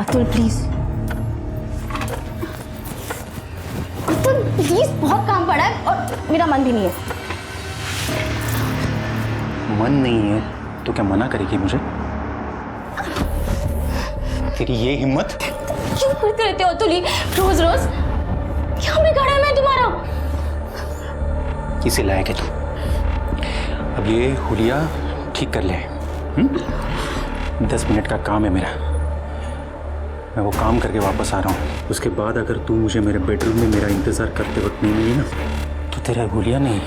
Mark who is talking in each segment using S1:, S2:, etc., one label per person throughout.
S1: Atul please, Atul please, बहुत काम पड़ा है और मेरा मन भी नहीं है।
S2: मन नहीं है तो क्या मना करेगी मुझे? तेरी ये हिम्मत?
S1: क्यों करते रहते हो अतुल रोज रोज? क्या बिगाड़ा है मैं तुम्हारा?
S2: किसे लायक है तू? अब ये हुलिया ठीक कर ले। 10 मिनट का काम है मेरा, मैं वो काम करके वापस आ रहा हूँ। उसके बाद अगर तू मुझे मेरे बेडरूम में मेरा इंतजार करते वक्त नहीं मिली ना तो तेरा हुलिया नहीं।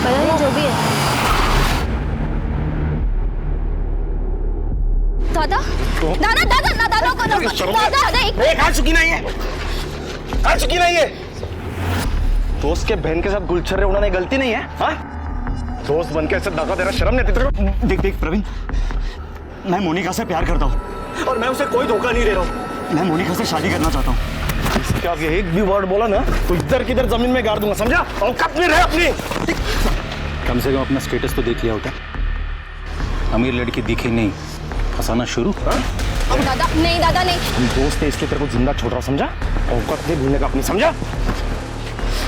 S1: पता नहीं जो भी है। दादा दादा दादा ना दादा को दादा दादा एक
S3: खा चुकी नहीं है, खा चुकी नहीं है। दोस्त के बहन के साथ गुलछर्रे उड़ाने गलती नहीं है? हाँ, दोस्त बन के ऐसे धोखा देना शर्म नहीं आती तेरे को?
S4: देख देख प्रवीण, मैं मोनिका से प्यार करता हूँ
S3: और मैं उसे कोई धोखा नहीं दे रहा हूँ।
S4: मैं मोनिका से शादी करना चाहता हूँ।
S3: इसके आगे एक भी वर्ड बोला ना तो इधर किधर जमीन में गाड़ दूंगा, समझा? औकात में रहे अपनी।
S2: कम से कम अपना स्टेटस तो देख लिया होता। अमीर लड़की दिखी नहीं, फंसाना शुरू।
S1: अब दादा नहीं, दादा नहीं।
S3: हम दोस्त है इसलिए तेरे को जिंदा छोड़ रहा, समझा? औकात नहीं भूलने का अपनी, समझा?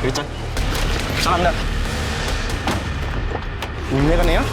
S3: चल चल अंदर, भूलने का नहीं। हाँ,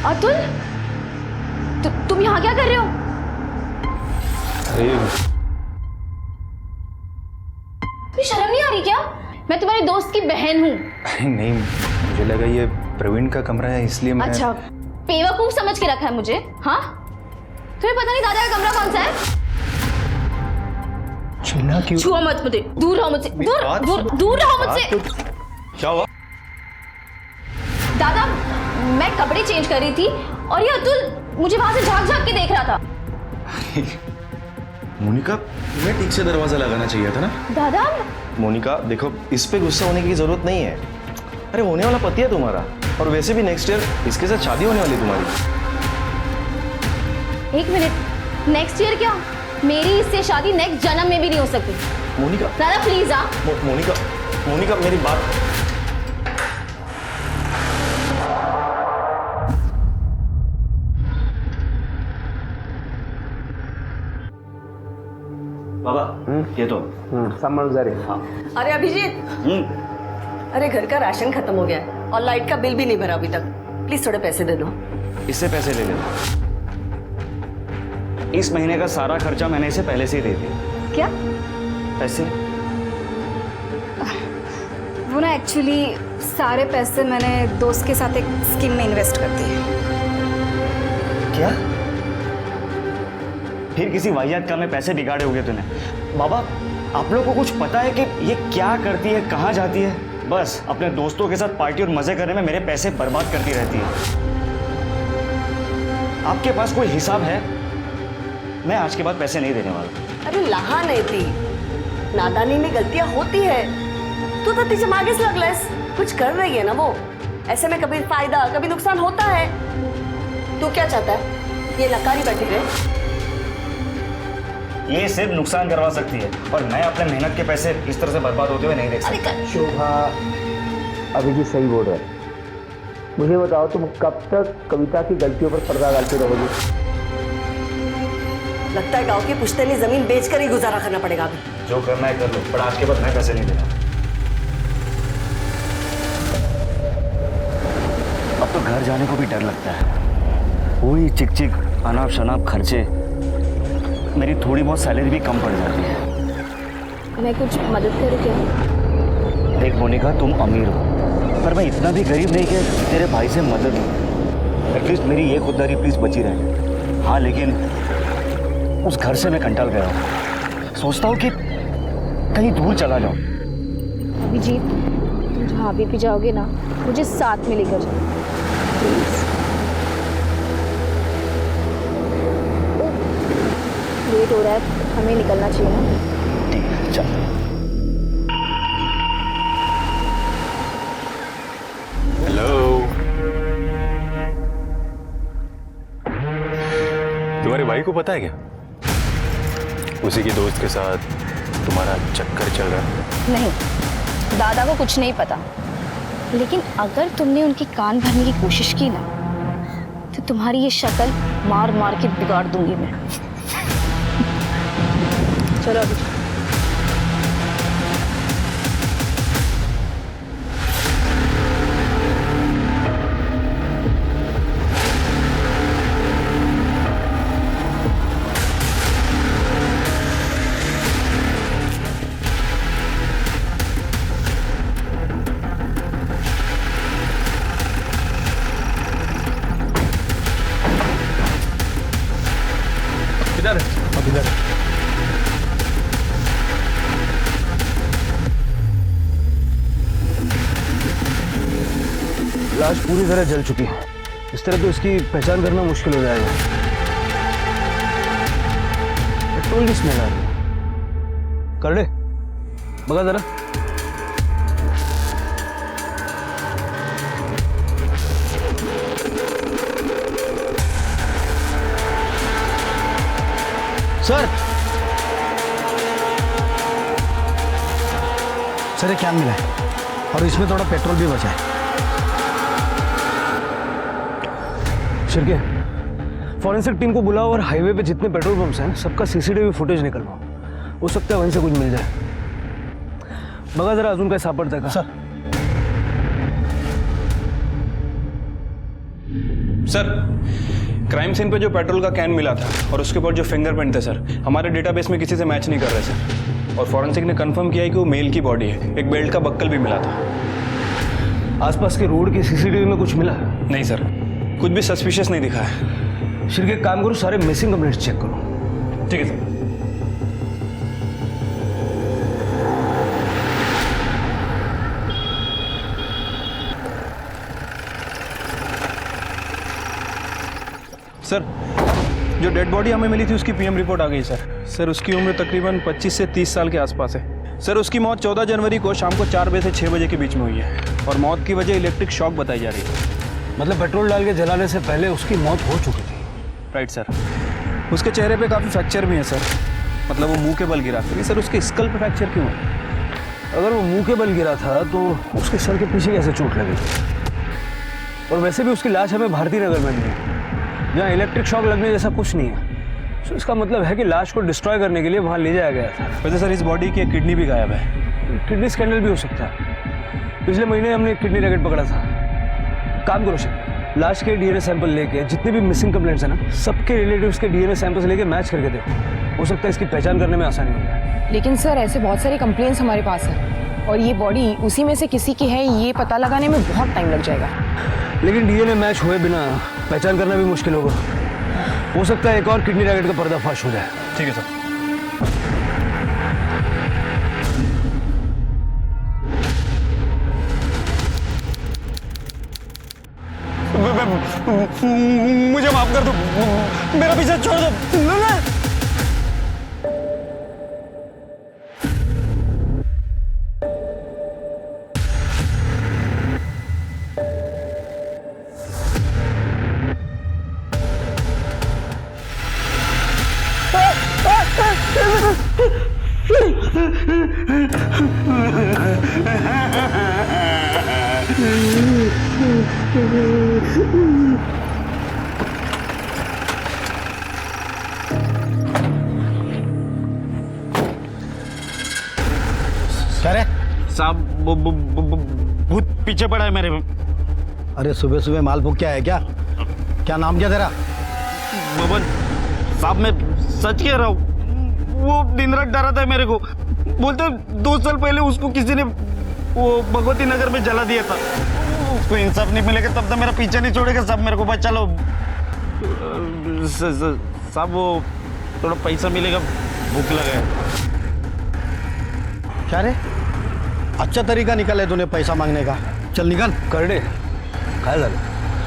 S1: अतुल तुम यहाँ क्या कर रहे हो?
S2: अरे
S1: तुम्हें शर्म नहीं आ रही क्या? मैं तुम्हारे दोस्त की बहन हूँ।
S2: नहीं, मुझे लगा ये प्रवीण का कमरा है इसलिए मैं।
S1: अच्छा, बेवकूफ समझ के रखा है मुझे? हाँ, तुम्हें पता नहीं दादा का कमरा कौन सा है?
S2: चिल्ला क्यों?
S1: छुआ मत मुझे, दूर रहो मुझसे, दूर रहो मुझसे।
S3: क्या हुआ?
S1: दादा, मैं कपड़े चेंज कर रही थी और ये अतुल मुझे वहां से झांक झांक के देख रहा था।
S5: मोनिका, तुम्हें ठीक से दरवाजा लगाना चाहिए था ना।
S1: दादा
S3: मोनिका देखो, इस पे गुस्सा होने की जरूरत नहीं है। अरे होने वाला पति है तुम्हारा, और वैसे भी नेक्स्ट ईयर इसके साथ शादी होने वाली तुम्हारी।
S1: एक मिनट, नेक्स्ट ईयर क्या? मेरी इससे शादी नेक्स्ट जन्म में भी नहीं हो सकती।
S3: मोनिका
S1: दादा प्लीज। हाँ
S3: मोनिका, मोनिका मेरी बात।
S4: बाबा ये तो
S6: सामान जा रहे।
S3: हाँ।
S7: अरे अभिजीत, अरे घर का राशन खत्म हो गया है और लाइट का बिल भी नहीं भरा अभी तक। प्लीज थोड़े पैसे दे दो।
S4: इससे पैसे ले लो। इस महीने का सारा खर्चा मैंने इसे पहले से ही दे दिया।
S1: क्या?
S4: पैसे?
S8: वो ना एक्चुअली सारे पैसे मैंने दोस्त के साथ एक स्कीम में इन्वेस्ट कर दिए।
S4: क्या? फिर किसी वाहियात काम में पैसे बिगाड़े होंगे तूने। बाबा, आप लोगों को कुछ पता है कि ये क्या करती है, कहाँ जाती है? बस अपने दोस्तों के साथ पार्टी और मजे करने में मेरे पैसे बर्बाद करती रहती है। आपके पास कोई हिसाब है? मैं आज के बाद पैसे नहीं देने वाला।
S7: अरे लहा नहीं थी, नादानी में गलतियां होती है। तू तो पीछे आगे से लगलस, कुछ कर रही है ना वो। ऐसे में कभी फायदा कभी नुकसान होता है। तू क्या चाहता है, ये नकारी बैठी रहे?
S4: ये सिर्फ नुकसान करवा सकती है और मैं अपने मेहनत के पैसे इस तरह से बर्बाद होते हुए नहीं देख सकता।
S6: शोभा, अभिजीत सही बोल रहा है। मुझे बताओ, तुम कब तक कविता की गलतियों पर पर्दा डालते रहोगे?
S7: लगता है गांव की पुश्तैनी जमीन बेचकर ही गुजारा करना पड़ेगा अभी।
S4: जो करना है कर लो, पर आज के बाद मैं पैसे नहीं देना। अब तो घर जाने को भी डर लगता है। वही चिक चिक अनाप शनाप खर्चे, मेरी थोड़ी बहुत सैलरी भी कम पड़ जाती है।
S1: मैं कुछ मदद करूँ क्या?
S4: देख मोनिका, तुम अमीर हो, पर मैं इतना भी गरीब नहीं कि तेरे भाई से मदद लूँ। एटलीस्ट मेरी ये खुददारी प्लीज बची रहे। हाँ, लेकिन उस घर से मैं कंटाल गया हूँ। सोचता हूँ कि कहीं दूर चला जाऊँ।
S1: अभिजीत, तुम जहाँ भी जाओगे ना, मुझे साथ में लेकर जाओ प्लीज। लेट हो रहा है, हमें निकलना चाहिए ना।
S4: ठीक है, चल।
S2: हेलो, तुम्हारे भाई को पता है क्या? उसी के दोस्त के साथ तुम्हारा चक्कर चल रहा है?
S1: नहीं, दादा को कुछ नहीं पता, लेकिन अगर तुमने उनकी कान भरने की कोशिश की ना, तो तुम्हारी ये शक्ल मार मार के बिगाड़ दूंगी मैं। चलो अभी।
S2: किधर है? अब इधर है।
S6: लाश पूरी तरह जल चुकी है। इस तरह तो इसकी पहचान करना मुश्किल हो जाएगा। पेट्रोल की स्मेल आ रही है। कर ले, बगा जरा। सर, सर ये क्या मिला है? और इसमें थोड़ा पेट्रोल भी बचा है। शिरके, फॉरेंसिक टीम को बुलाओ और हाईवे पे जितने पेट्रोल पंप्स हैं सबका सीसीटीवी फुटेज निकलवाओ। हो सकता है वहीं से कुछ मिल जाए। बघा जरा अजून काय सापडतंय का?
S9: सर, क्राइम सीन पे जो पेट्रोल का कैन मिला था और उसके ऊपर जो फिंगरप्रिंट थे सर, हमारे डेटाबेस में किसी से मैच नहीं कर रहे सर। और फॉरेंसिक ने कंफर्म किया है कि वो मेल की बॉडी है। एक बेल्ट का बक्कल भी मिला था।
S6: आसपास के रोड की सीसीटीवी में कुछ मिला?
S9: नहीं सर, कुछ भी सस्पिशियस नहीं दिखा है।
S6: शिरके, एक काम करो, सारे मिसिंग कंप्लेंट्स चेक करो।
S9: ठीक है सर। सर, जो डेड बॉडी हमें मिली थी उसकी पीएम रिपोर्ट आ गई सर। उसकी उम्र तकरीबन 25 से 30 साल के आसपास है। सर, उसकी मौत 14 जनवरी को शाम को 4 बजे से 6 बजे के बीच में हुई है और मौत की वजह इलेक्ट्रिक शॉक बताई जा रही है।
S6: मतलब पेट्रोल डाल के जलाने से पहले उसकी मौत हो चुकी थी?
S9: Right sir. उसके चेहरे पे काफ़ी फ्रैक्चर भी है सर, मतलब वो मुंह के बल गिरा। लेकिन सर, उसके स्कल पे फ्रैक्चर क्यों है?
S6: अगर वो मुंह के बल गिरा था तो उसके सर के पीछे कैसे चोट लगी? और वैसे भी उसकी लाश हमें भारती नगर में मिली, जहाँ इलेक्ट्रिक शॉक लगने जैसा कुछ नहीं है। तो इसका मतलब है कि लाश को डिस्ट्रॉय करने के लिए वहाँ ले जाया गया था।
S9: वैसे सर, इस बॉडी की एक किडनी भी गायब है।
S6: किडनी स्कैंडल भी हो सकता है। पिछले महीने हमने एक किडनी रैकेट पकड़ा था। काम करो शिव, लाश के डीएनए सैंपल लेके जितने भी मिसिंग कंप्लेंट्स हैं ना, सबके रिलेटिव्स के डीएनए सैंपल्स लेके मैच करके देखो। हो सकता है इसकी पहचान करने में आसानी हो जाए।
S10: लेकिन सर, ऐसे बहुत सारी कंप्लेंट्स हमारे पास है और ये बॉडी उसी में से किसी की है, ये पता लगाने में बहुत टाइम लग जाएगा।
S6: लेकिन डीएनए मैच हुए बिना पहचान करना भी मुश्किल होगा। हो सकता है एक और किडनी रैकेट का पर्दाफाश हो जाए।
S9: ठीक है सर। मुझे माफ कर दो, मेरा पीछा छोड़ दो।
S4: साहब वो भूत पीछे पड़ा है मेरे में।
S3: अरे सुबह सुबह माल भूख क्या है क्या? क्या नाम क्या तेरा?
S4: बबन साहब मैं सच कह रहा हूँ, वो दिन रात डरा था मेरे को। बोलते 2 साल पहले उसको किसी ने वो भगवती नगर में जला दिया था। उसको इंसाफ नहीं मिलेगा तब तक मेरा पीछा नहीं छोड़ेगा साहब। मेरे को बचा लो साहब, वो थोड़ा पैसा मिलेगा, भूख लगा है।
S3: क्या रे, अच्छा तरीका निकाला है तूने पैसा मांगने का। चल निकल।
S6: करडे काय झालं?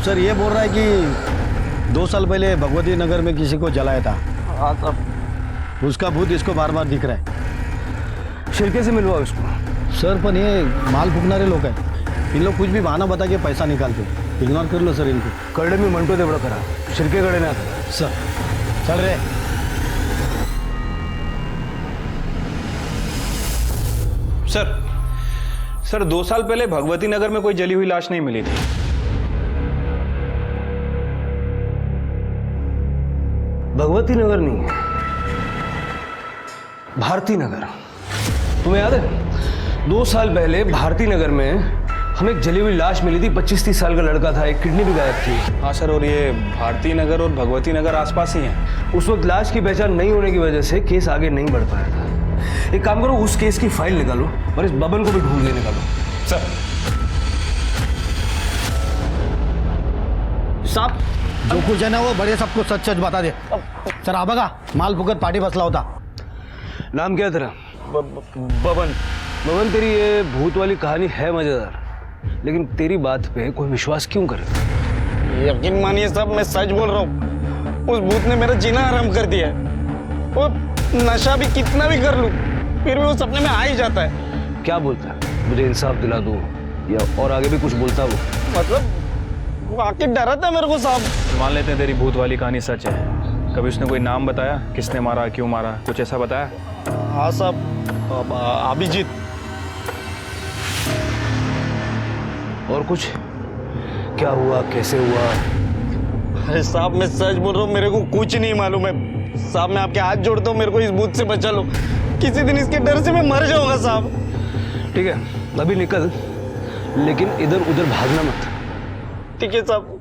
S3: सर ये बोल रहा है कि 2 साल पहले भगवती नगर में किसी को जलाया था।
S4: हाँ साहब।
S3: उसका भूत इसको बार बार दिख रहा है।
S6: शिरके से मिलवाओ इसको।
S3: सर पर ये माल फूकनारे लोग हैं, इन लोग कुछ भी बहाना बता के पैसा निकालते। इग्नोर कर लो सर इनको।
S6: करडे मी म्हणतो तेवढं करा, शिरकेकडे नाही आता.
S3: सर चल रे.
S9: सर 2 साल पहले भगवती नगर में कोई जली हुई लाश नहीं मिली थी।
S6: भगवती नगर नहीं है, भारती नगर. तुम्हें याद है 2 साल पहले भारती नगर में हमें एक जली हुई लाश मिली थी. 25-30 साल का लड़का था, एक किडनी भी गायब थी.
S9: हाँ सर, और ये भारती नगर और भगवती नगर आसपास ही हैं.
S6: उस वक्त लाश की पहचान नहीं होने की वजह से केस आगे नहीं बढ़ पाया था. एक काम करो, उस केस की फाइल निकालो और इस बबन को भी ढूंढ के निकालो.
S9: सर
S3: साहब जो कुछ है ना वो बड़े सबको सच सच बता दे. सर आ बघा, माल फुकट पार्टी बसला होता.
S6: नाम क्या है तेरा?
S4: बबन.
S6: बबन, तेरी ये भूत वाली कहानी है मजेदार, लेकिन तेरी बात पे कोई विश्वास क्यों करे?
S4: यकीन मानिए साहब, मैं सच बोल रहा हूँ. उस भूत ने मेरा जीना हराम कर दिया है. वो नशा भी कितना भी कर लूं फिर भी वो सपने में आ ही जाता है.
S6: क्या बोलता है? मुझे इंसाफ दिला दो, या और आगे भी कुछ बोलता वो?
S4: मतलब वो आके डराता है मेरे को साहब.
S9: मान लेते हैं तेरी भूत वाली कहानी सच है. कभी उसने कोई नाम बताया, किसने मारा, क्यों मारा, कुछ ऐसा बताया?
S4: हाँ साहब, अभिजीत.
S6: और कुछ? क्या हुआ, कैसे हुआ?
S4: अरे साहब मैं सच बोल रहा हूँ, मेरे को कुछ नहीं मालूम है साहब. मैं आपके हाथ जोड़ता हूँ, मेरे को इस भूत से बचा लो. किसी दिन इसके डर से मैं मर जाऊंगा साहब.
S6: ठीक है, अभी निकल, लेकिन इधर उधर भागना मत.
S4: ठीक है साहब.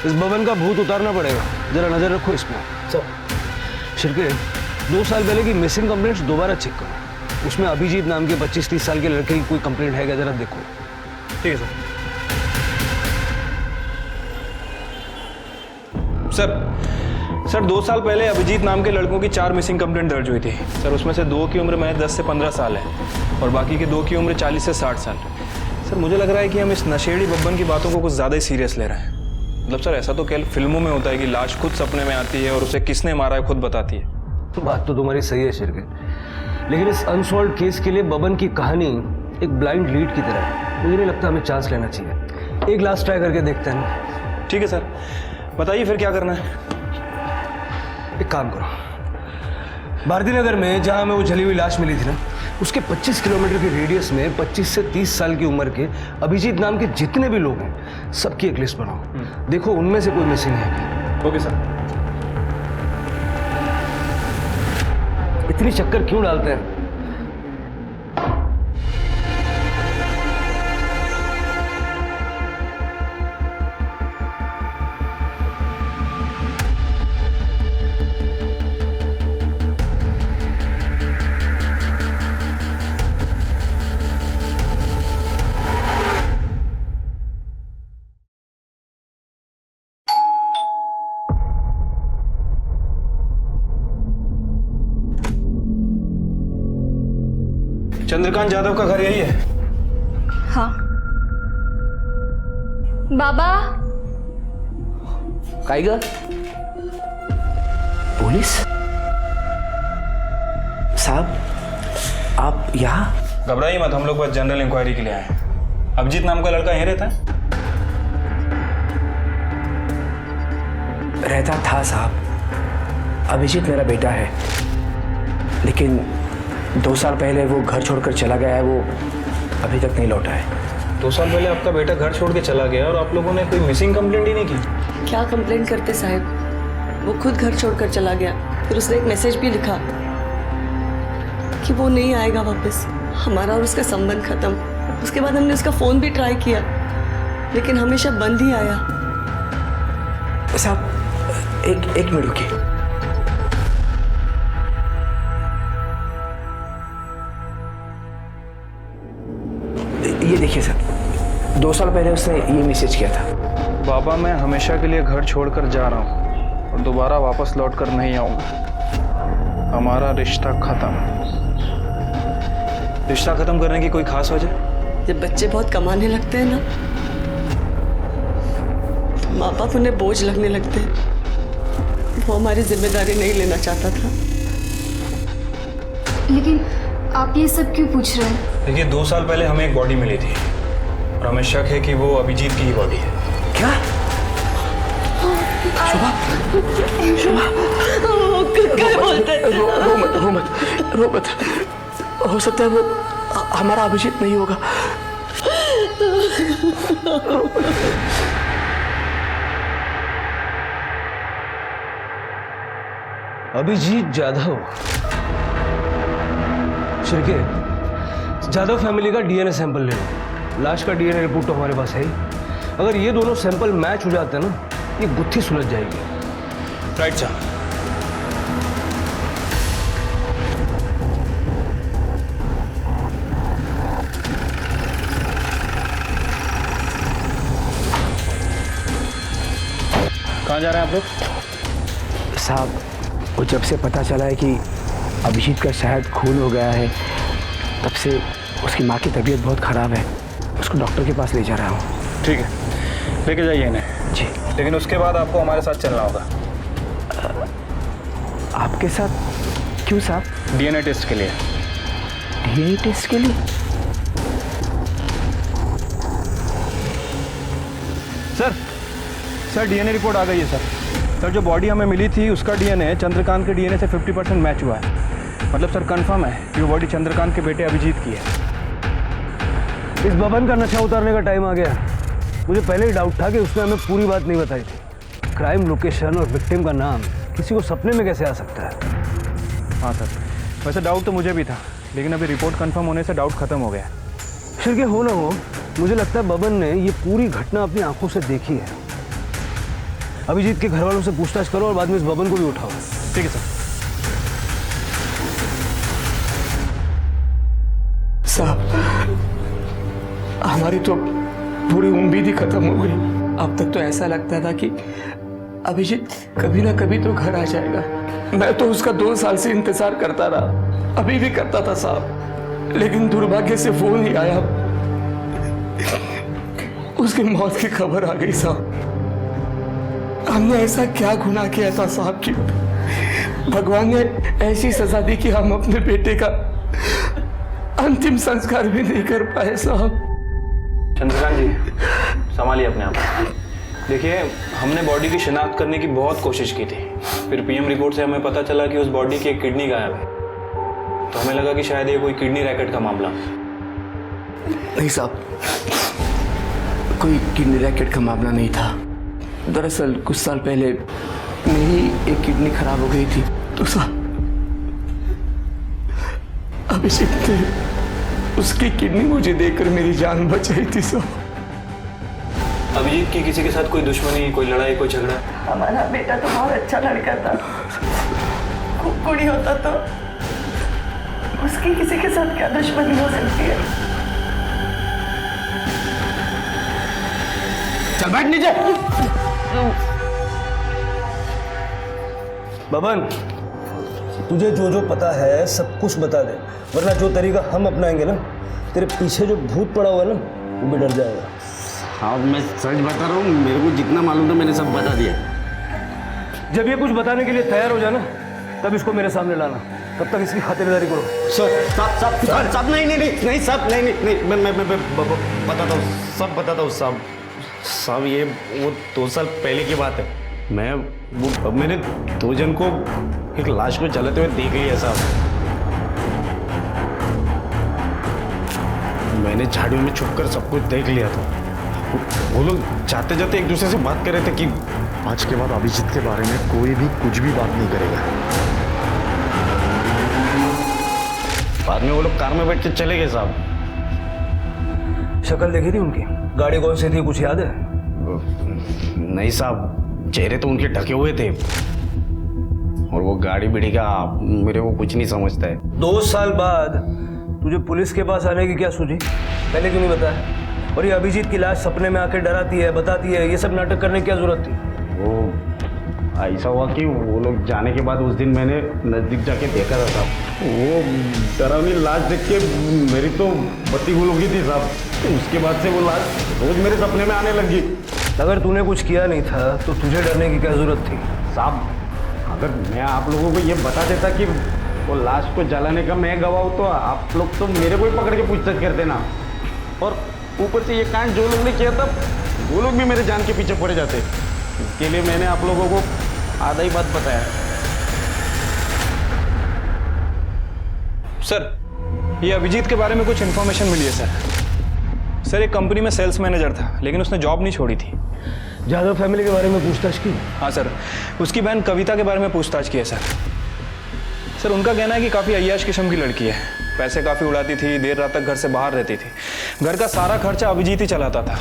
S6: इस भवन का भूत उतारना पड़ेगा, जरा नजर रखो इसमें. शिरके, 2 साल पहले की मिसिंग कंप्लेंट्स दोबारा चेक करो. उसमें अभिजीत नाम के 25-30 साल के लड़के की कोई कंप्लेंट है क्या, जरा देखो.
S9: ठीक है सर 2 साल पहले अभिजीत नाम के लड़कों की 4 मिसिंग कंप्लेंट दर्ज हुई थी. सर उसमें से 2 की उम्र में 10 से 15 साल है और बाकी के 2 की उम्र 40 से 60 साल. सर मुझे लग रहा है कि हम इस नशेड़ी बब्बन की बातों को कुछ ज़्यादा ही सीरियस ले रहे हैं. मतलब सर ऐसा तो केवल फिल्मों में होता है कि लाश खुद सपने में आती है और उसे किसने मारा है खुद बताती है.
S6: बात तो तुम्हारी सही है शिरके, लेकिन इस अनसॉल्व केस के लिए बबन की कहानी एक ब्लाइंड लीड की तरह है. मुझे नहीं लगता हमें चांस लेना चाहिए. एक लास्ट ट्राई करके देखते हैं.
S9: ठीक है सर, बताइए फिर क्या करना है.
S6: एक काम करो, भारती नगर में जहां हमें वो जली हुई लाश मिली थी ना, उसके 25 किलोमीटर के रेडियस में 25 से 30 साल की उम्र के अभिजीत नाम के जितने भी लोग हैं सबकी एक लिस्ट बनाओ. देखो उनमें से कोई मिसिंग है क्या.
S9: Okay sir.
S6: इतनी चक्कर क्यों डालते हैं?
S9: चंद्रकांत यादव का घर यही है.
S8: हाँ. बाबा.
S11: काय ग? पुलिस साहब आप यहाँ?
S9: घबराइए मत, हम लोग बस जनरल इंक्वायरी के लिए आए हैं. अभिजीत नाम का लड़का यहीं रहता है?
S11: रहता था साहब. अभिजीत मेरा बेटा है, लेकिन 2 साल पहले वो घर छोड़कर चला गया है. वो अभी तक नहीं लौटा है.
S9: 2 साल पहले आपका बेटा घर छोड़ के चला गया और आप लोगों ने कोई मिसिंग कंप्लेंट ही नहीं की?
S7: क्या कंप्लेंट करते साहब, वो खुद घर छोड़कर चला गया. फिर उसने एक मैसेज भी लिखा. कि वो नहीं आएगा वापस, हमारा और उसका संबंध खत्म। उसके बाद हमने उसका फोन भी ट्राई किया, लेकिन हमेशा बंद ही आया।
S11: साहब एक मिनट रुकिए। ये देखिए सर, 2 साल पहले उसने ये मैसेज किया था।
S9: बाबा, मैं हमेशा के लिए घर छोड़कर जा रहा हूँ और दोबारा वापस लौट कर नहीं आऊँगा। हमारा रिश्ता खत्म।
S6: रिश्ता खत्म करने की कोई खास वजह?
S7: जब बच्चे बहुत कमाने लगते हैं ना, तो माँ बाप उन्हें बोझ लगने लगते हैं। वो हमारी जिम्मेदारी नहीं लेना चाहता था।
S8: लेकिन आप ये सब क्यों पूछ रहे हैं?
S6: देखिए, 2 साल पहले हमें एक बॉडी मिली थी और हमें शक है कि वो अभिजीत की ही बॉडी है।
S11: क्या? शुभा,
S7: क्या बोलते हैं?
S11: रो मत। हो सकता है वो हमारा अभिजीत नहीं होगा।
S6: अभिजीत जाधव, शिर्के, जाधव फैमिली का डीएनए सैंपल ले लो। लाश का डीएनए रिपोर्ट तो हमारे पास है ही। अगर ये दोनों सैंपल मैच हो जाते हैं ना, ये गुत्थी सुलझ जाएगी। राइट साहब।
S9: कहाँ जा रहे हैं आप लोग?
S11: साहब, वो जब से पता चला है कि अभिजीत का शायद खून हो गया है, तब से उसकी माँ की तबीयत बहुत ख़राब है। उसको डॉक्टर के पास ले जा रहा हूँ।
S9: ठीक है, लेके जाइए इन्हें।
S11: जी।
S9: लेकिन उसके बाद आपको हमारे साथ चलना होगा।
S11: आपके साथ? क्यों साहब?
S9: डीएनए टेस्ट के लिए।
S11: डीएनए टेस्ट के लिए?
S9: सर डीएनए रिपोर्ट आ गई है सर। जो बॉडी हमें मिली थी उसका डीएनए चंद्रकांत के डीएनए से 50% मैच हुआ है। मतलब सर कंफर्म है कि वो बॉडी चंद्रकांत के बेटे अभिजीत की है।
S6: इस बबन का नशा उतारने का टाइम आ गया। मुझे पहले ही डाउट था कि उसने हमें पूरी बात नहीं बताई थी। क्राइम लोकेशन और विक्टिम का नाम किसी को सपने में कैसे आ सकता है?
S9: हाँ सर, वैसे डाउट तो मुझे भी था, लेकिन अभी रिपोर्ट कंफर्म होने से डाउट खत्म हो गया।
S6: फिर क्या हो ना हो, मुझे लगता है बबन ने ये पूरी घटना अपनी आंखों से देखी है। अभिजीत के घर वालों से पूछताछ करो और बाद में इस बबन को भी उठाओ।
S9: ठीक है सर।
S11: साहब, हमारी तो पूरी उम्मीद ही खत्म हो गई। अब तक तो ऐसा लगता था कि अभिजीत कभी ना कभी तो घर आ जाएगा। मैं तो उसका 2 साल से इंतजार करता रहा, अभी भी करता था साहब, लेकिन दुर्भाग्य से वो नहीं आया। उसकी मौत की खबर आ गई साहब। हमने ऐसा क्या गुनाह किया था साहब कि भगवान ने ऐसी सजा दी कि हम अपने बेटे का अंतिम संस्कार भी नहीं कर पाए साहब।
S6: चंद्रकांत जी, संभालिए अपने आप। देखिए, हमने बॉडी की शिनाख्त करने की बहुत कोशिश की थी। फिर पीएम रिपोर्ट से हमें पता चला कि उस बॉडी की एक किडनी गायब है। तो हमें लगा कि शायद ये कोई किडनी रैकेट का मामला।
S11: नहीं साहब, कोई किडनी रैकेट का मामला नहीं था। दरअसल कुछ साल पहले मेरी एक किडनी खराब हो गई थी, तो साहब अभिजीत ने उसकी किडनी मुझे देकर मेरी जान बचाई थी साहब।
S6: अभिजीत की किसी के साथ कोई दुश्मनी, कोई लड़ाई, कोई झगड़ा?
S7: हमारा बेटा तो बहुत अच्छा लड़का था। खूब कुड़ी होता तो उसकी किसी के साथ क्या दुश्मनी हो सकती है?
S11: चल बैठ नीचे।
S6: बबन, तुझे जो जो पता है सब कुछ बता दे, वरना जो तरीका हम अपनाएंगे ना, तेरे पीछे जो भूत पड़ा हुआ है ना, वो भी डर जाएगा।
S4: हाँ, मैं सच बता रहा हूँ, मेरे को जितना मालूम था मैंने सब बता दिया।
S6: जब ये कुछ बताने के लिए तैयार हो जाना, तब इसको मेरे सामने लाना। तब तक इसकी खातिरदारी करो।
S4: सब नहीं सब नहीं, मैं बताता हूँ, सब बताता हूँ साहब। ये वो 2 साल पहले की बात है। मैंने 2 जन को एक लाश को जलाते हुए देख लिया साहब। मैंने झाड़ियों में छुपकर सब कुछ देख लिया था। वो लोग जाते जाते एक दूसरे से बात कर रहे थे कि आज के बाद अभिजीत के बारे में कोई भी कुछ भी बात नहीं करेगा।
S3: बाद में वो लोग कार में बैठ के चले गए साहब।
S6: शक्ल देखी थी उनकी? गाड़ी कौन सी थी, कुछ याद है?
S3: नहीं साहब, चेहरे तो उनके ढके हुए थे, और वो गाड़ी बिड़ी का मेरे को कुछ नहीं समझता है।
S6: 2 साल बाद तुझे पुलिस के पास आने की क्या सूझी? पहले क्यों नहीं बताया? और ये अभिजीत की लाश सपने में आकर डराती है, बताती है, ये सब नाटक करने की क्या जरूरत थी?
S3: वो ऐसा हुआ कि वो लोग जाने के बाद उस दिन मैंने नज़दीक जाके देखा था साहब। वो डरावनी लाश देख के मेरी तो बत्ती गुल हो गई थी साहब। उसके बाद से वो लाश रोज मेरे सपने में आने लगी।
S6: अगर तूने कुछ किया नहीं था तो तुझे डरने की क्या जरूरत थी?
S3: साहब, अगर मैं आप लोगों को ये बता देता कि वो लाश को जलाने का मैं गवाह हूँ, तो आप लोग तो मेरे को ही पकड़ के पूछताछ करते ना। और ऊपर से ये कांड जो लोग ने किया था, वो लोग भी मेरे जान के पीछे पड़े जाते। इसके लिए मैंने आप लोगों को आधा ही बात बताया।
S9: सर, ये अभिजीत के बारे में कुछ इन्फॉर्मेशन मिली है सर। सर, एक कंपनी में सेल्स मैनेजर था, लेकिन उसने जॉब नहीं छोड़ी थी।
S6: जादव फैमिली के बारे में पूछताछ की?
S9: हाँ सर, उसकी बहन कविता के बारे में पूछताछ की है सर। सर, उनका कहना है कि काफ़ी अय्याश किस्म की लड़की है, पैसे काफ़ी उड़ाती थी, देर रात तक घर से बाहर रहती थी, घर का सारा खर्चा अभिजीत ही चलाता था।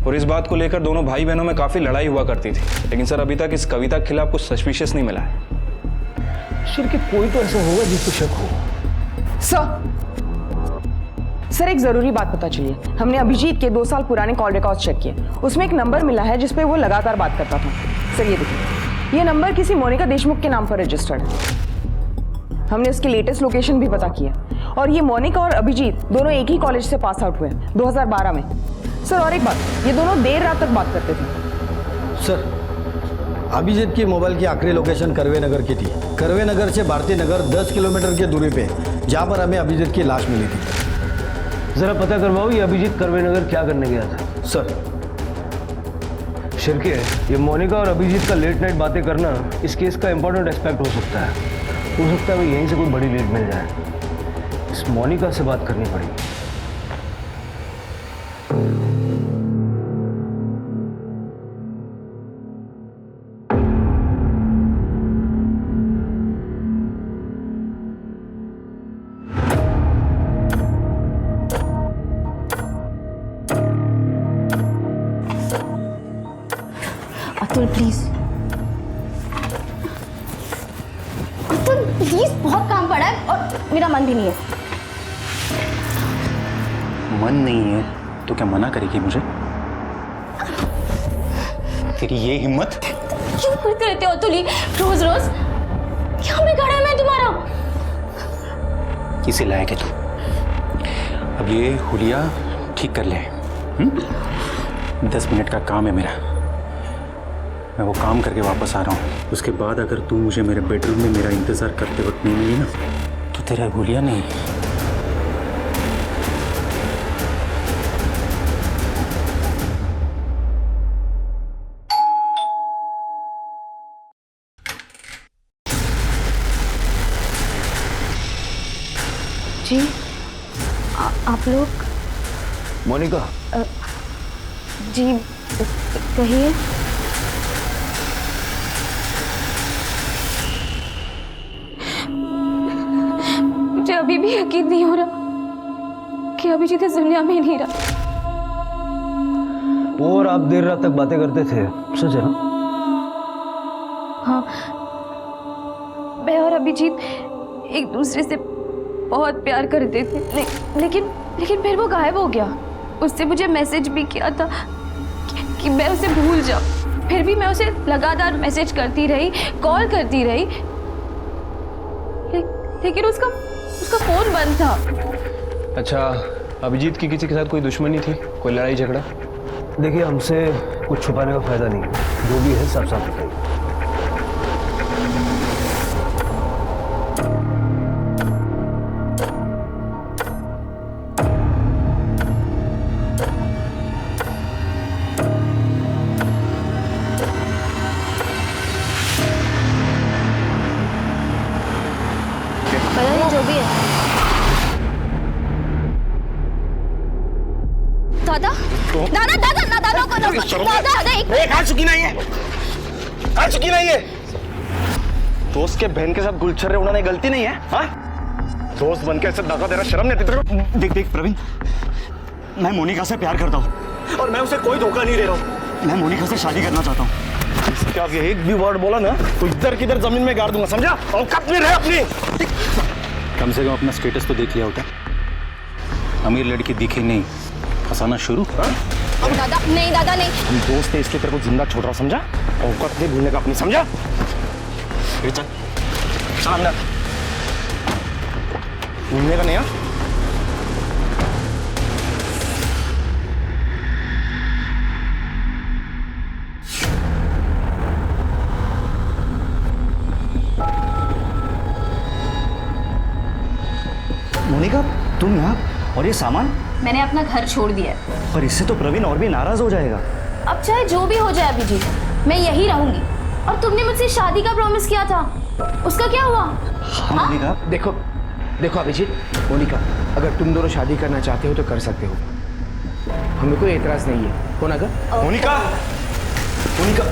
S9: और इस बात को लेकर दोनों भाई बहनों में काफ़ी लड़ाई हुआ करती थी। लेकिन सर, अभी तक इस कविता के खिलाफ कुछ सस्पिशियस नहीं मिला है।
S6: सर, कि कोई तो ऐसा होगा जिसको शक हो।
S10: सर, एक जरूरी बात पता चली है। हमने अभिजीत के 2 साल पुराने कॉल रिकॉर्ड चेक किए। उसमें एक नंबर मिला है जिसपे वो लगातार बात करता था। सर, ये देखिए, ये नंबर किसी मोनिका देशमुख के नाम पर रजिस्टर्ड है। हमने उसकी लेटेस्ट लोकेशन भी पता की है। और ये मोनिका और अभिजीत दोनों एक ही कॉलेज से पास आउट हुए हैं 2012 में। सर, और एक बात, ये दोनों देर रात तक बात करते थे।
S12: सर, अभिजीत की मोबाइल की आखिरी लोकेशन करवे नगर की थी। करवे नगर से भारती नगर 10 किलोमीटर की दूरी पे, जहाँ पर हमें अभिजीत की लाश मिली थी।
S6: जरा पता करवाओ, ये अभिजीत करवे नगर क्या करने गया था?
S12: सर,
S6: शिरके, ये मोनिका और अभिजीत का लेट नाइट बातें करना इस केस का इंपॉर्टेंट एस्पेक्ट हो सकता है। हो सकता है यहीं से कोई बड़ी लीड मिल जाए। इस मोनिका से बात करनी पड़ेगी।
S1: अतुल प्लीज, अतुल प्लीज, बहुत काम पड़ा है और मेरा मन भी नहीं है।
S2: मन नहीं है तो क्या मना करेगी मुझे? तेरी ये हिम्मत?
S1: क्यों करते रहते हो अतुल रोज रोज? क्या बिगाड़ा है मैं तुम्हारा?
S2: किसे लायक है तू? अब ये हुलिया ठीक कर ले। 10 मिनट का काम है मेरा, मैं वो काम करके वापस आ रहा हूँ। उसके बाद अगर तू मुझे मेरे बेडरूम में मेरा इंतज़ार करते वक्त नहीं मिली ना, तो तेरा हुलिया नहीं।
S1: जी, आप लोग?
S6: मोनिका?
S1: जी, कहिए। मुझे अभी भी यकीन नहीं हो रहा कि अभिजीत इस दुनिया में ही नहीं रहा।
S6: वो और आप देर रात तक बातें करते थे, सच है ना?
S1: हाँ, मैं और अभिजीत एक दूसरे से बहुत प्यार करते थे, लेकिन फिर वो गायब हो गया। उससे मुझे मैसेज भी किया था कि मैं उसे भूल जाऊं। फिर भी मैं उसे लगातार मैसेज करती रही, कॉल करती रही, लेकिन उसका फोन बंद था।
S9: अच्छा, अभिजीत की किसी के साथ कोई दुश्मनी थी, कोई लड़ाई झगड़ा?
S6: देखिए, हमसे कुछ छुपाने का फायदा नहीं है। जो भी है साफ साफ बताइए।
S1: पता नहीं, जो भी है। दादा, दादा, दादा, दादा,
S3: खा चुकी नहीं है, खा चुकी नहीं है। दोस्त के बहन के साथ गुलछर्रे उड़ाने गलती नहीं है? हाँ,
S4: दोस्त बन के ऐसे धक्का दे रहा, शर्म नहीं आती तेरे को? देख देख प्रवीण, मैं मोनिका से प्यार करता हूँ और मैं उसे कोई धोखा नहीं दे रहा हूँ। मैं मोनिका से शादी करना चाहता हूँ। क्या ये एक भी वर्ड बोला ना तो इधर किधर जमीन में गाड़ दूंगा, समझा? औकात में रहे अपनी।
S2: कम से कम अपना स्टेटस तो देख लिया होता। अमीर लड़की दिखी नहीं, फंसाना शुरू।
S1: दादा नहीं, दादा नहीं।
S4: हम दोस्त है इसलिए तेरे को जिंदा छोड़ रहा, समझा? औकात नहीं भूलने का अपनी, समझा? चल चल अंदर, भूलने का नहीं। मोनिका तुम यहाँ, और ये सामान?
S1: मैंने अपना घर छोड़ दिया है।
S4: पर इससे तो प्रवीण और भी नाराज हो जाएगा।
S1: अब चाहे जो भी हो जाए अभिजीत, मैं यही रहूंगी। और तुमने मुझसे शादी का प्रॉमिस किया था, उसका क्या हुआ?
S4: हाँ मोनिका।
S11: देखो देखो अभिजीत, मोनिका, अगर तुम दोनों शादी करना चाहते हो तो कर सकते हो, हमें कोई एतराज नहीं है। कौन अगर?
S4: मोनिका, मोनिका,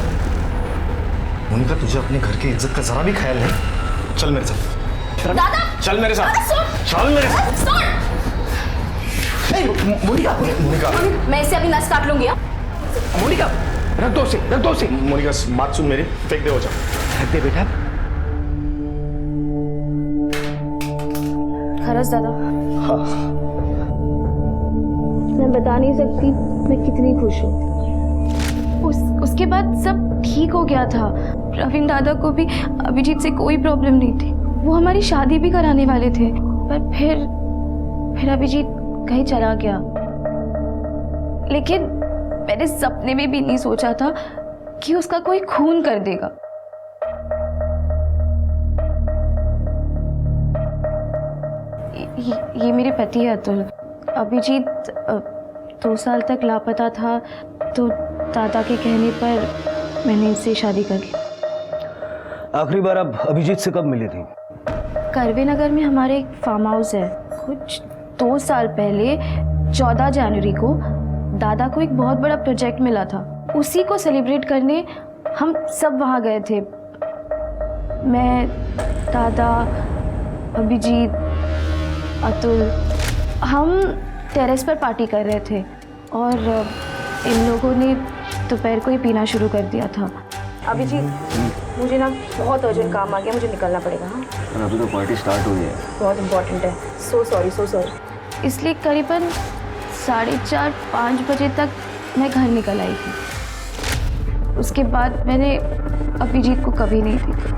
S4: मोनिका तुझे अपने घर की इज्जत का जरा भी ख्याल नहीं। चल मेरे साथ।
S1: दादा
S4: चल मेरे साथ, चल मेरे साथ। मोनिका, मोनिका,
S1: मैं इसे अभी नस काट लूंगी।
S11: मोनिका रख दो उसे।
S4: मोनिका बात सुन मेरी, फेंक दे हो जा।
S11: रख दे बेटा।
S1: खरस दादा,
S4: हाँ।
S1: मैं बता नहीं सकती मैं कितनी खुश हूँ। उसके बाद सब ठीक हो गया था। प्रवीण दादा को भी अभिजीत से कोई प्रॉब्लम नहीं थी। वो हमारी शादी भी कराने वाले थे, पर फिर अभिजीत कहीं चला गया। लेकिन मैंने सपने में भी नहीं सोचा था कि उसका कोई खून कर देगा। ये मेरे पति है अतुल। अभिजीत 2 साल तक लापता था, तो दादा के कहने पर मैंने इससे शादी कर ली।
S6: आखिरी बार आप अभिजीत से कब मिली थी?
S1: करवे नगर में हमारे एक फार्म हाउस है। कुछ 2 साल पहले 14 जनवरी को दादा को एक बहुत बड़ा प्रोजेक्ट मिला था। उसी को सेलिब्रेट करने हम सब वहाँ गए थे। मैं, दादा, अभिजीत, अतुल, हम टेरेस पर पार्टी कर रहे थे और इन लोगों ने दोपहर को ही पीना शुरू कर दिया था। अभिजीत, मुझे ना बहुत अर्जेंट काम आ गया, मुझे निकलना पड़ेगा। हाँ,
S4: अभी तो पार्टी स्टार्ट हुई है।
S1: बहुत इम्पोर्टेंट है। So sorry. इसलिए करीबन 4:30-5 बजे तक मैं घर निकल आई थी। उसके बाद मैंने अभिजीत को कभी नहीं देखा।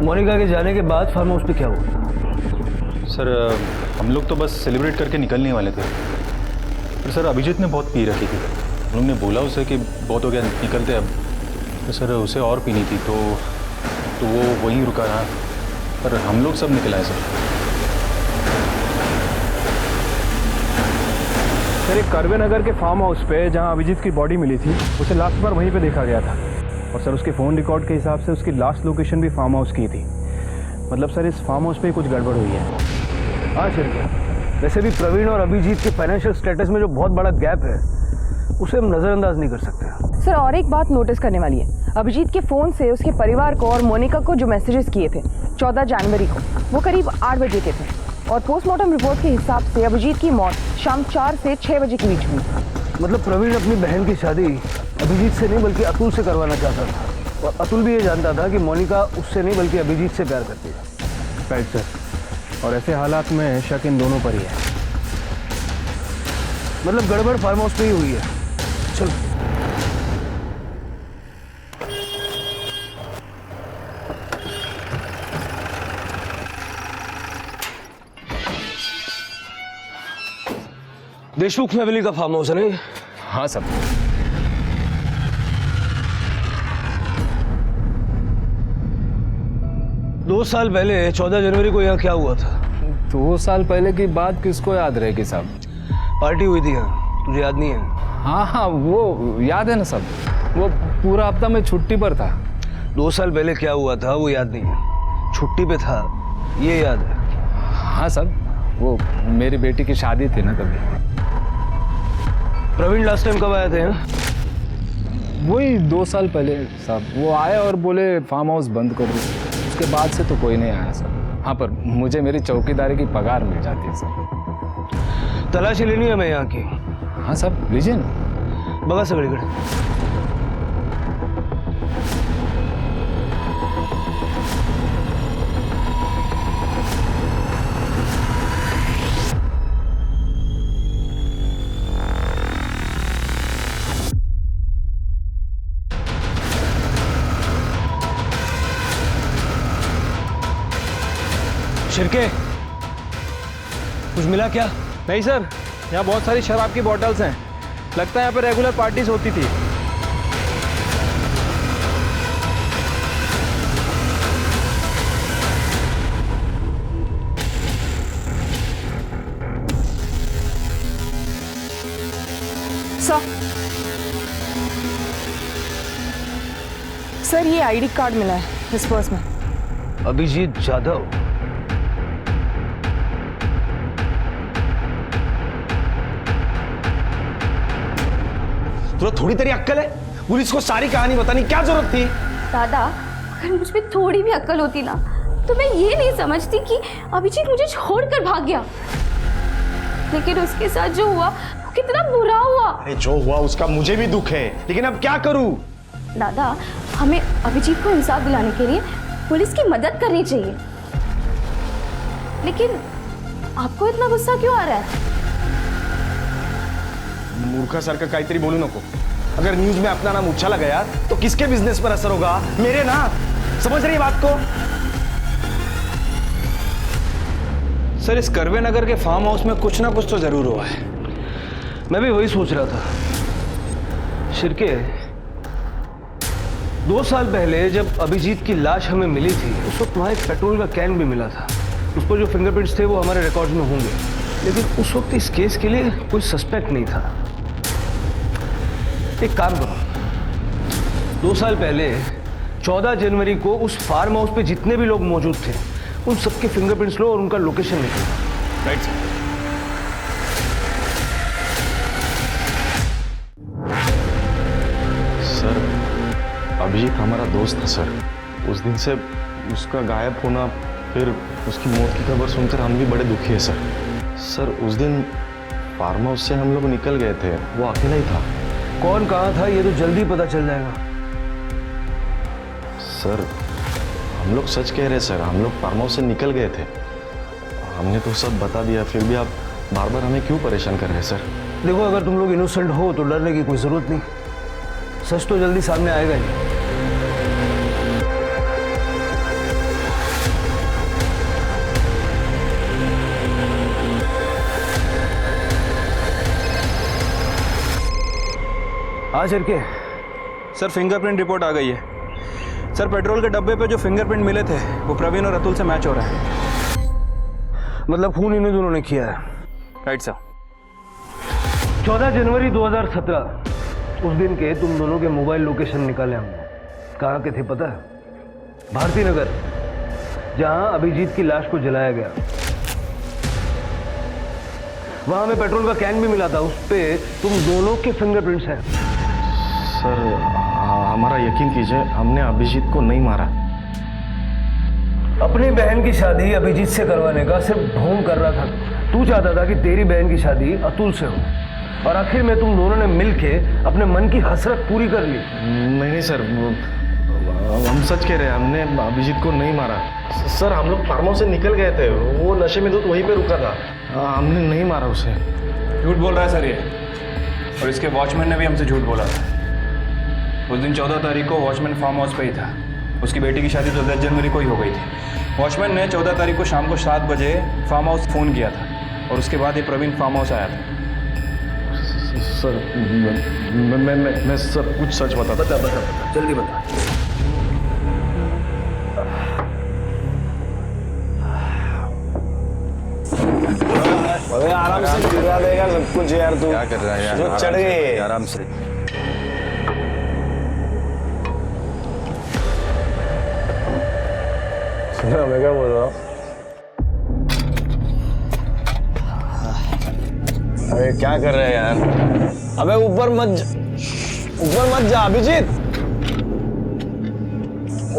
S6: मोनिका के जाने के बाद फार्म हाउस पे क्या हुआ?
S2: सर हम लोग तो बस सेलिब्रेट करके निकलने वाले थे, पर सर अभिजीत ने बहुत पी रखी थी। हम लोग ने बोला उसे कि बहुत हो गया, निकलते अब। तो सर उसे और पीनी थी, तो वो वहीं रुका रहा, पर हम लोग सब निकल आए
S9: सर एक करवे नगर के फार्म हाउस पे जहां अभिजीत की बॉडी मिली थी, उसे लास्ट बार वहीं पे देखा गया था। और सर उसके फ़ोन रिकॉर्ड के हिसाब से उसकी लास्ट लोकेशन भी फार्म हाउस की थी। मतलब सर इस फार्म हाउस पे कुछ गड़बड़ हुई है।
S6: हाँ सर, वैसे भी प्रवीण और अभिजीत के फाइनेंशियल स्टेटस में जो बहुत बड़ा गैप है, उसे हम नज़रअंदाज नहीं कर सकते।
S10: सर और एक बात नोटिस करने वाली है। अभिजीत के फ़ोन से उसके परिवार को और मोनिका को जो मैसेजेस किए थे 14 जनवरी को, वो करीब 8 बजे के थे। और पोस्टमार्टम रिपोर्ट के हिसाब से अभिजीत की मौत शाम 4 से 6 बजे के बीच हुई।
S6: मतलब प्रवीण अपनी बहन की शादी अभिजीत से नहीं बल्कि अतुल से करवाना चाहता था, और अतुल भी ये जानता था कि मोनिका उससे नहीं बल्कि अभिजीत से प्यार करती है।
S9: राइट सर, और ऐसे हालात में शक इन दोनों पर ही है।
S6: मतलब गड़बड़ फार्म हाउस पे ही हुई है। चलो देशमुख फैमिली का फार्म हाउस है नहीं?
S9: हाँ सब।
S6: दो साल पहले 14 जनवरी को यहाँ क्या हुआ था?
S9: 2 साल पहले की बात किसको याद रहेगी साहब?
S6: पार्टी हुई थी यहाँ, तुझे याद नहीं है?
S9: हाँ वो याद है ना सब। वो पूरा हफ्ता मैं छुट्टी पर था।
S6: 2 साल पहले क्या हुआ था वो याद नहीं है, छुट्टी पे था ये याद है।
S9: हाँ सब, वो मेरी बेटी की शादी थी ना तभी।
S6: प्रवीण लास्ट टाइम कब आए थे?
S9: वही 2 साल पहले साहब। वो आए और बोले फार्म हाउस बंद कर दो। उसके बाद से तो कोई नहीं आया साहब। हाँ, पर मुझे मेरी चौकीदारी की पगार मिल जाती है सर।
S6: तलाशी लेनी है हमें यहाँ की।
S9: हाँ साहब, लीजिए ना।
S6: बघा सगळीकडे।
S9: शिरके, कुछ मिला क्या? नहीं सर, यहाँ बहुत सारी शराब की बॉटल्स हैं। लगता है यहाँ पे रेगुलर पार्टीज होती थी।
S10: सर ये आईडी कार्ड मिला है इस पर्स में।
S6: अभिजीत जाधव।
S3: तो थोड़ी तेरी अक्कल है? पुलिस को सारी कहानी बतानी क्या जरूरत थी?
S1: दादा, अगर मुझ में थोड़ी भी अक्ल होती ना तो मैं ये नहीं समझती कि अभिजीत मुझे छोड़कर भाग गया। लेकिन उसके साथ जो हुआ वो कितना बुरा हुआ।
S3: अरे जो हुआ उसका मुझे भी दुख है, लेकिन अब क्या करूं?
S1: दादा, हमें अभिजीत को इंसाफ दिलाने के लिए पुलिस की मदद करनी चाहिए। लेकिन आपको इतना गुस्सा क्यों आ रहा है?
S3: मूर्खासारखं काहीतरी बोलू नको। अगर न्यूज में अपना नाम उछाला गया तो किसके बिजनेस पर असर होगा? मेरे ना। समझ रही है बात को?
S9: सर, इस करवे नगर के फार्म हाउस में कुछ ना कुछ तो जरूर हुआ है।
S6: मैं भी वही सोच रहा था। शिरके, 2 साल पहले जब अभिजीत की लाश हमें मिली थी उस वक्त वहाँ एक पेट्रोल का कैन भी मिला था। उस पर जो फिंगरप्रिंट्स थे वो हमारे रिकॉर्ड में होंगे, लेकिन उस वक्त इस केस के लिए कोई सस्पेक्ट नहीं था। एक काम करो, 2 साल पहले 14 जनवरी को उस फार्म हाउस पे जितने भी लोग मौजूद थे उन सबके फिंगरप्रिंट्स लो और उनका लोकेशन निकालो।
S9: Right sir.
S5: सर, अभिजीत हमारा दोस्त था सर। उस दिन से उसका गायब होना, फिर उसकी मौत की खबर सुनकर हम भी बड़े दुखी है सर। सर, उस दिन फार्म हाउस से हम लोग निकल गए थे, वो अकेला ही था।
S6: कौन कहाँ था ये तो जल्दी पता चल जाएगा।
S5: सर, हम लोग सच कह रहे हैं सर, हम लोग फार्म हाउस से निकल गए थे। हमने तो सब बता दिया, फिर भी आप बार बार हमें क्यों परेशान कर रहे हैं सर?
S6: देखो, अगर तुम लोग इनोसेंट हो तो डरने की कोई जरूरत नहीं। सच तो जल्दी सामने आएगा ही। हाँ शिरके।
S9: सर, फिंगरप्रिंट रिपोर्ट आ गई है। सर, पेट्रोल के डब्बे पे जो फिंगरप्रिंट मिले थे वो प्रवीण और अतुल से मैच हो रहा है।
S6: मतलब खून इन्हीं दोनों ने किया है।
S9: Right sir.
S6: 14 जनवरी 2017 उस दिन के तुम दोनों के मोबाइल लोकेशन निकाले हमने। कहाँ के थे पता है? भारती नगर, जहाँ अभिजीत की लाश को जलाया गया। वहां हमें पेट्रोल का कैन भी मिला था, उस पे तुम दोनों के फिंगरप्रिंट्स हैं।
S5: सर, हमारा यकीन कीजिए, हमने अभिजीत को नहीं मारा।
S6: अपनी बहन की शादी अभिजीत से करवाने का सिर्फ ढोंग कर रहा था। तू चाहता था कि तेरी बहन की शादी अतुल से हो, और आखिर में तुम दोनों ने मिलके अपने मन की हसरत पूरी कर ली।
S5: नहीं सर, हम सच कह रहे हैं, हमने अभिजीत को नहीं मारा। सर, हम लोग फार्म हाउस से निकल गए थे, वो नशे में तो वहीं पे रुका था। हमने नहीं मारा उसे।
S9: झूठ बोल रहा है सर ये, और इसके वॉचमैन ने भी हमसे झूठ बोला था। उस दिन 14 तारीख को वॉचमैन फार्म हाउस पे ही था। उसकी बेटी की शादी तो 10 जनवरी को ही हो गई थी। वॉचमैन ने 14 तारीख को शाम को 7 बजे फार्म हाउस फ़ोन किया था, और उसके बाद ये प्रवीण फार्म हाउस आया था।
S5: सर, मैं सब कुछ सच बताता।
S6: बता जल्दी बता।
S3: अबे आराम से गिरा देगा सब कुछ यार। तू
S5: क्या कर रहा है यार?
S3: जो चढ़ गए
S5: आराम से।
S3: सुना मैं क्या बोल रहा हूँ? अबे क्या कर रहे हैं यार? अबे ऊपर मत जा अभिजीत,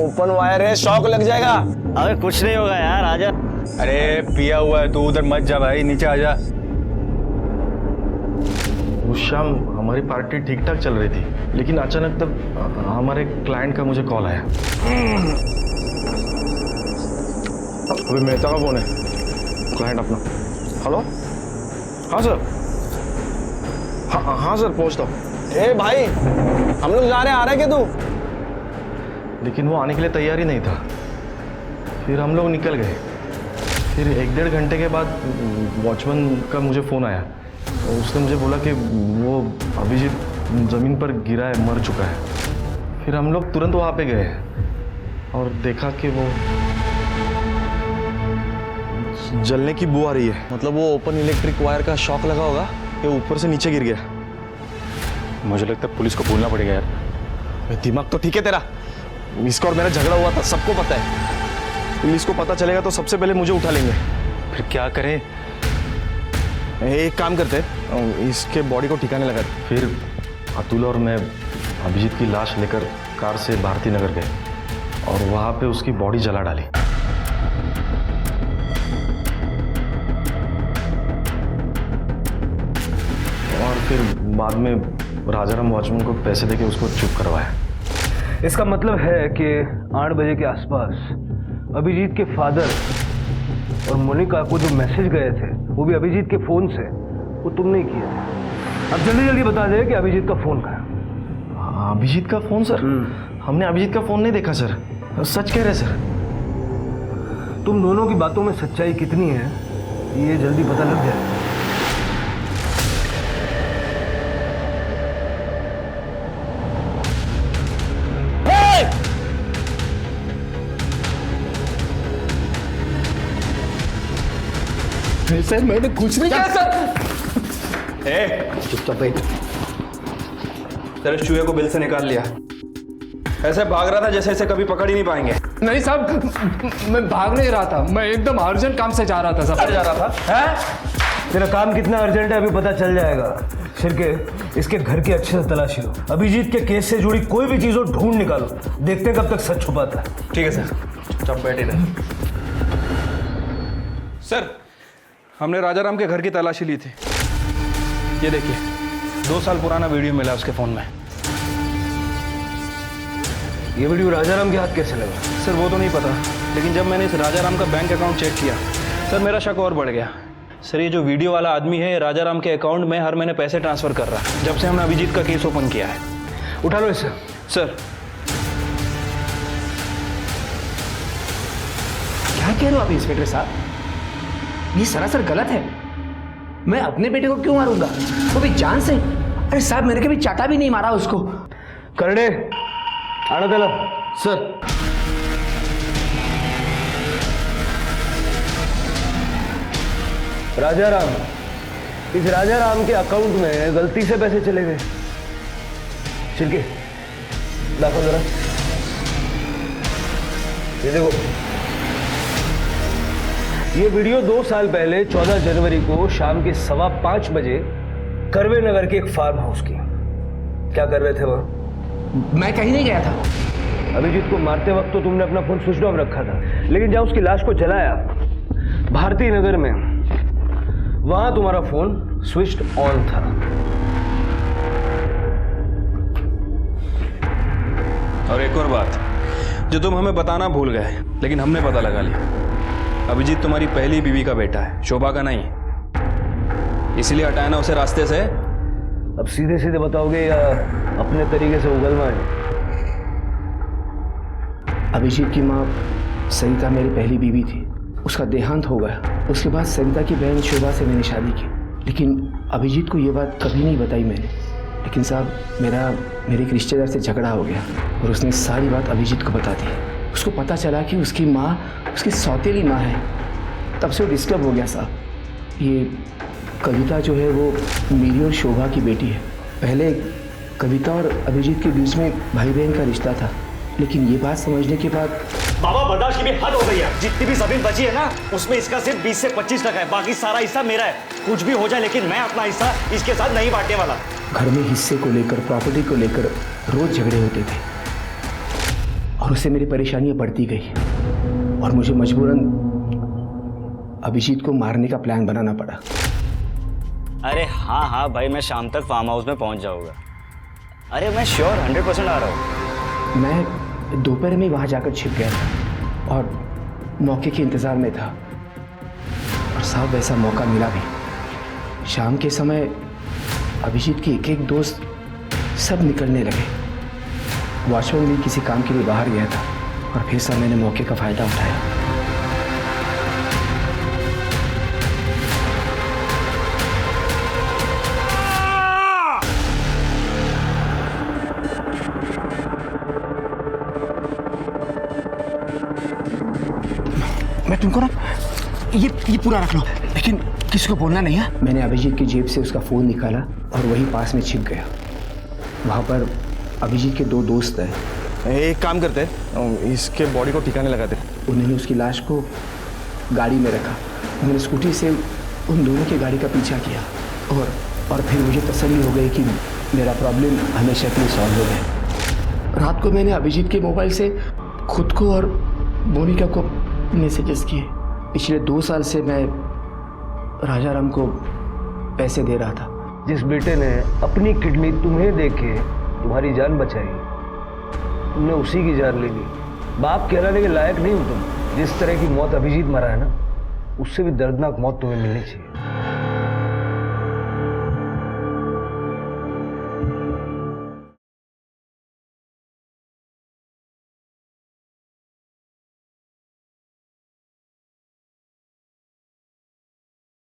S5: ओपन वायर है, शॉक लग जाएगा।
S4: अबे कुछ नहीं होगा यार, आजा।
S2: अरे पिया हुआ है, तू उधर मत जा भाई, नीचे आ जा।
S5: उस शाम हमारी पार्टी ठीक ठाक चल रही थी, लेकिन अचानक तब हमारे क्लाइंट का मुझे कॉल आया। अभी मेहता का फोन है, क्लाइंट अपना। हेलो, हाँ सर। हाँ सर, पहुँचता हूँ। ए भाई, हम लोग जा रहे हैं, आ रहे क्या तू? लेकिन वो आने के लिए तैयार ही नहीं था। फिर हम लोग निकल गए। फिर 1-1.5 घंटे के बाद वॉचमैन का मुझे फ़ोन आया। उसने मुझे बोला कि वो अभिजीत ज़मीन पर गिरा है, मर चुका है। फिर हम लोग तुरंत वहाँ पे गए और देखा कि वो जलने की बू आ रही है। मतलब वो ओपन इलेक्ट्रिक वायर का शॉक लगा होगा, ये ऊपर से नीचे गिर गया।
S2: मुझे लगता है पुलिस को बोलना पड़ेगा यार।
S5: दिमाग तो ठीक है तेरा। इसका और मेरा झगड़ा हुआ था, सबको पता है। पुलिस को पता चलेगा तो सबसे पहले मुझे उठा लेंगे।
S2: फिर क्या करें?
S5: एक काम करते हैं, इसके बॉडी को ठिकाने लगा। फिर अतुल और मैं अभिजीत की लाश लेकर कार से भारती नगर गए और वहाँ पे उसकी बॉडी जला डाली। और फिर बाद में राजाराम वॉचमैन को पैसे देके उसको चुप करवाया।
S6: इसका मतलब है कि 8 बजे के आसपास अभिजीत के फादर और मोनिका को जो मैसेज गए थे, वो भी अभिजीत के फोन से, वो तुमने ही किए थे। अब जल्दी जल्दी बता दे कि अभिजीत का फोन कहाँ है।
S5: अभिजीत का फोन सर? हमने अभिजीत का फोन नहीं देखा सर। सच कह रहे सर।
S6: तुम दोनों की बातों में सच्चाई कितनी है ये जल्दी पता लग जाएगा।
S11: सर मैंने कुछ नहीं किया सर।
S12: चुपचाप बैठ।
S9: तेरे चूहे को बिल से निकाल लिया। ऐसे भाग रहा था जैसे इसे कभी पकड़ ही नहीं पाएंगे।
S11: नहीं साहब, मैं भाग नहीं रहा था, मैं एकदम अर्जेंट काम से जा रहा था साहब।
S9: जा रहा था हैं?
S6: तेरा काम कितना अर्जेंट है अभी पता चल जाएगा। शिरके, इसके घर की अच्छे से तलाशी लो। अभिजीत के केस से जुड़ी कोई भी चीज़ हो ढूंढ निकालो। देखते हैं कब तक सच छुपाता है।
S9: ठीक है सर, चुपचाप बैठे रहे। सर, हमने राजाराम के घर की तलाशी ली थी। ये देखिए, 2 साल पुराना वीडियो मिला उसके फ़ोन में।
S6: ये वीडियो राजाराम के हाथ कैसे लगा?
S9: सर वो तो नहीं पता, लेकिन जब मैंने इस राजाराम का बैंक अकाउंट चेक किया सर, मेरा शक और बढ़ गया। सर ये जो वीडियो वाला आदमी है, राजाराम के अकाउंट में हर महीने पैसे ट्रांसफ़र कर रहा है, जब से हमने अभिजीत का केस ओपन किया है।
S6: उठा लो इसे।
S9: सर
S11: क्या कह रहे हो आप इंस्पेक्टर साहब? ये सरासर गलत है। मैं अपने बेटे को क्यों मारूंगा, वो भी जान से? अरे साहब, मैंने कभी चाटा भी नहीं मारा उसको।
S6: करड़े आना तेला।
S12: सर
S6: राजाराम, इस राजाराम के अकाउंट में गलती से पैसे चले गए। छिलके दाखो जरा। ये देखो, ये वीडियो 2 साल पहले 14 जनवरी को शाम के 5:15 बजे करवे नगर के एक फार्म हाउस की। क्या कर रहे थे वहां?
S11: मैं कहीं नहीं गया था।
S6: अभिजीत को मारते वक्त तो तुमने अपना फोन स्विच ऑफ रखा था, लेकिन जब उसकी लाश को जलाया भारती नगर में, वहां तुम्हारा फोन स्विच ऑन था।
S9: और एक और बात जो तुम हमें बताना भूल गए, लेकिन हमने पता लगा लिया। अभिजीत तुम्हारी पहली बीवी का बेटा है, शोभा का नहीं। इसलिए हटाया ना उसे रास्ते से।
S6: अब सीधे सीधे बताओगे या अपने तरीके से उगलना है?
S11: अभिजीत की माँ सरिता मेरी पहली बीवी थी, उसका देहांत हो गया। उसके बाद सरिता की बहन शोभा से मैंने शादी की, लेकिन अभिजीत को ये बात कभी नहीं बताई मैंने। लेकिन साहब, मेरे एक रिश्तेदार से झगड़ा हो गया और उसने सारी बात अभिजीत को बता दी। उसको पता चला कि उसकी माँ उसकी सौतेली माँ है। तब से वो डिस्टर्ब हो गया साहब। ये कविता जो है वो मेरी और शोभा की बेटी है। पहले कविता और अभिजीत के बीच में भाई बहन का रिश्ता था, लेकिन ये बात समझने के बाद
S4: बाबा बर्दाश्त की भी हद हो गई है। जितनी भी जमीन बची है ना, उसमें इसका सिर्फ 20 से 25% है, बाकी सारा हिस्सा मेरा है। कुछ भी हो जाए, लेकिन मैं अपना हिस्सा इसके साथ नहीं बांटने वाला।
S11: घर में हिस्से को लेकर, प्रॉपर्टी को लेकर रोज झगड़े होते थे। और उससे मेरी परेशानियां बढ़ती गई और मुझे मजबूरन अभिजीत को मारने का प्लान बनाना पड़ा।
S4: अरे हाँ हाँ भाई, मैं शाम तक फार्म हाउस में पहुंच जाऊंगा। अरे मैं श्योर 100% आ रहा हूँ।
S11: मैं दोपहर में वहाँ जाकर छिप गया था और मौके के इंतज़ार में था, और साहब वैसा मौका मिला भी। शाम के समय अभिजीत के एक एक दोस्त सब निकलने लगे। वॉचमैन भी किसी काम के लिए बाहर गया था और फिर सब मैंने मौके का फ़ायदा उठाया। मैं तुमको ना ये पूरा रख लो, लेकिन किसी को बोलना नहीं है। मैंने अभिजीत की जेब से उसका फ़ोन निकाला और वही पास में छिप गया। वहाँ पर अभिजीत के 2 दोस्त हैं।
S5: एक काम करते हैं, इसके बॉडी को ठिकाने लगाते हैं।
S11: उन्होंने उसकी लाश को गाड़ी में रखा। मैंने स्कूटी से उन दोनों की गाड़ी का पीछा किया और फिर मुझे तसल्ली हो गई कि मेरा प्रॉब्लम हमेशा के लिए सॉल्व हो गया। रात को मैंने अभिजीत के मोबाइल से खुद को और मोनिका को मैसेजेस किए। पिछले 2 साल से मैं राजाराम को पैसे दे रहा था।
S6: जिस बेटे ने अपनी किडनी तुम्हें देके तुम्हारी जान बचाई, तुमने उसी की जान ले ली। बाप कहलाने के लायक नहीं हो तुम। जिस तरह की मौत अभिजीत मरा है ना, उससे भी दर्दनाक मौत तुम्हें मिलनी चाहिए।